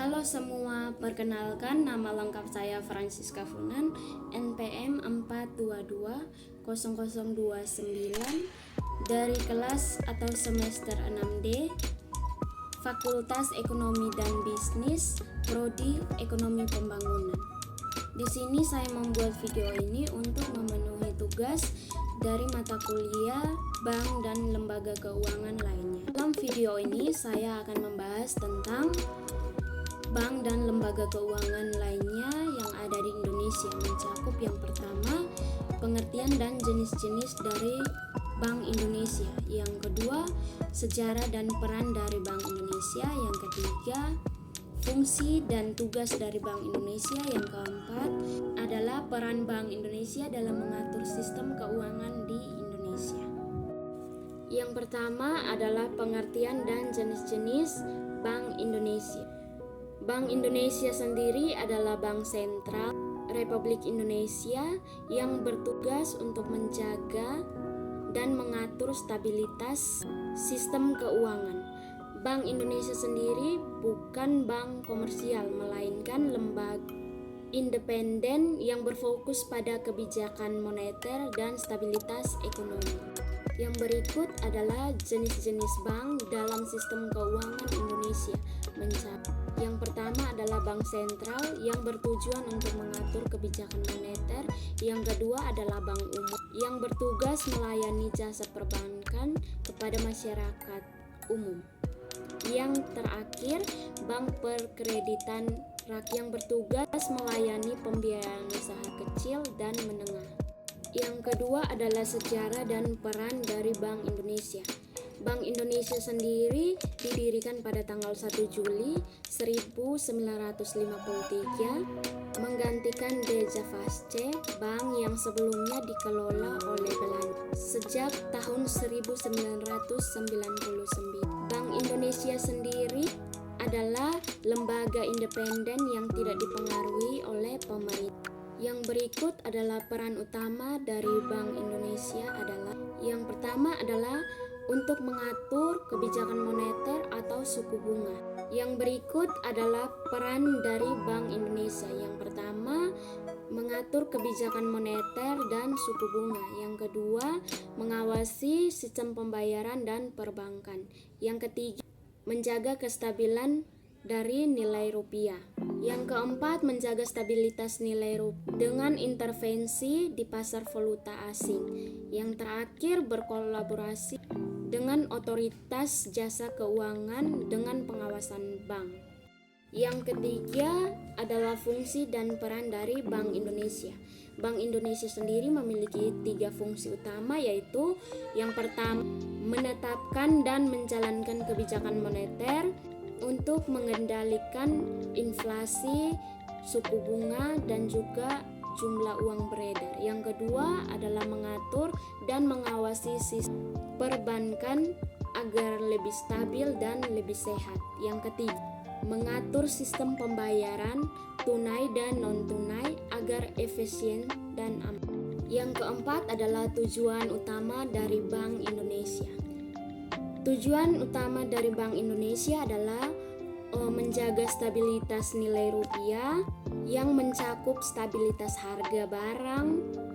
Halo semua, perkenalkan nama lengkap saya Francisca Funan, NPM 4220029 dari kelas atau semester 6D, Fakultas Ekonomi dan Bisnis, Prodi Ekonomi Pembangunan. Di sini saya membuat video ini untuk memenuhi tugas dari mata kuliah bank dan lembaga keuangan lainnya. Dalam video ini saya akan membahas tentang bank dan lembaga keuangan lainnya yang ada di Indonesia, mencakup yang pertama pengertian dan jenis-jenis dari Bank Indonesia, yang kedua sejarah dan peran dari Bank Indonesia, yang ketiga fungsi dan tugas dari Bank Indonesia, yang keempat adalah peran Bank Indonesia dalam mengatur sistem keuangan di Indonesia. Yang pertama adalah pengertian dan jenis-jenis Bank Indonesia. Bank Indonesia sendiri adalah bank sentral Republik Indonesia yang bertugas untuk menjaga dan mengatur stabilitas sistem keuangan. Bank Indonesia sendiri bukan bank komersial, melainkan lembaga independen yang berfokus pada kebijakan moneter dan stabilitas ekonomi. Yang berikut adalah jenis-jenis bank dalam sistem keuangan Indonesia. Yang pertama adalah bank sentral yang bertujuan untuk mengatur kebijakan moneter. Yang kedua adalah bank umum yang bertugas melayani jasa perbankan kepada masyarakat umum. Yang terakhir, bank perkreditan rakyat yang bertugas melayani pembiayaan usaha kecil dan menengah. Yang kedua adalah sejarah dan peran dari Bank Indonesia. Bank Indonesia sendiri didirikan pada tanggal 1 Juli 1953 menggantikan Dejavasce, bank yang sebelumnya dikelola oleh Belanda sejak tahun 1999. Bank Indonesia sendiri adalah lembaga independen yang tidak dipengaruhi oleh pemerintah. Yang berikut adalah peran utama dari Bank Indonesia adalah yang pertama adalah untuk mengatur kebijakan moneter atau suku bunga. Yang berikut adalah peran dari Bank Indonesia. Yang pertama, mengatur kebijakan moneter dan suku bunga. Yang kedua, mengawasi sistem pembayaran dan perbankan. Yang ketiga, menjaga kestabilan dari nilai rupiah. Yang keempat, menjaga stabilitas nilai rupiah dengan intervensi di pasar valuta asing. Yang terakhir, berkolaborasi dengan otoritas jasa keuangan dengan pengawasan bank. Yang ketiga adalah fungsi dan peran dari Bank Indonesia. Bank Indonesia sendiri memiliki 3 fungsi utama, yaitu yang pertama, menetapkan dan menjalankan kebijakan moneter untuk mengendalikan inflasi, suku bunga, dan juga jumlah uang beredar. Yang kedua adalah mengatur dan mengawasi sistem perbankan agar lebih stabil dan lebih sehat. Yang ketiga, mengatur sistem pembayaran tunai dan non-tunai agar efisien dan aman. Yang keempat adalah tujuan utama dari Bank Indonesia. Tujuan utama dari Bank Indonesia adalah menjaga stabilitas nilai rupiah yang mencakup stabilitas harga barang,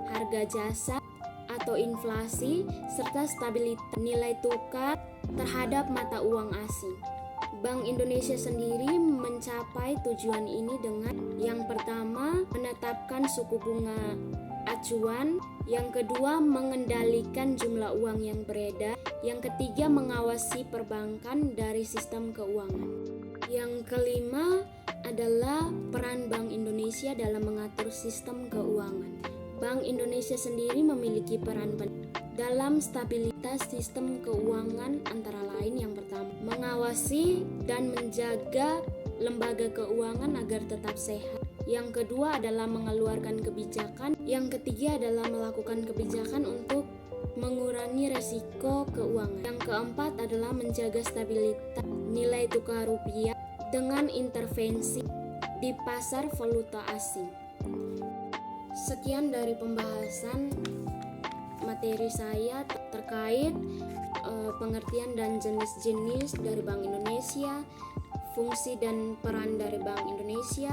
harga jasa, atau inflasi, serta stabilitas nilai tukar terhadap mata uang asing. Bank Indonesia sendiri mencapai tujuan ini dengan yang pertama, menetapkan suku bunga acuan, yang kedua, mengendalikan jumlah uang yang beredar, yang ketiga, mengawasi perbankan dari sistem keuangan. Yang kelima adalah peran Bank Indonesia dalam mengatur sistem keuangan. Bank Indonesia sendiri memiliki peran dalam stabilitas sistem keuangan, antara lain yang pertama, mengawasi dan menjaga lembaga keuangan agar tetap sehat. Yang kedua adalah mengeluarkan kebijakan. Yang ketiga adalah melakukan kebijakan untuk mengurangi resiko keuangan. Yang keempat adalah menjaga stabilitas nilai tukar rupiah dengan intervensi di pasar valuta asing. Sekian dari pembahasan materi saya terkait pengertian dan jenis-jenis dari Bank Indonesia, Fungsi dan peran dari Bank Indonesia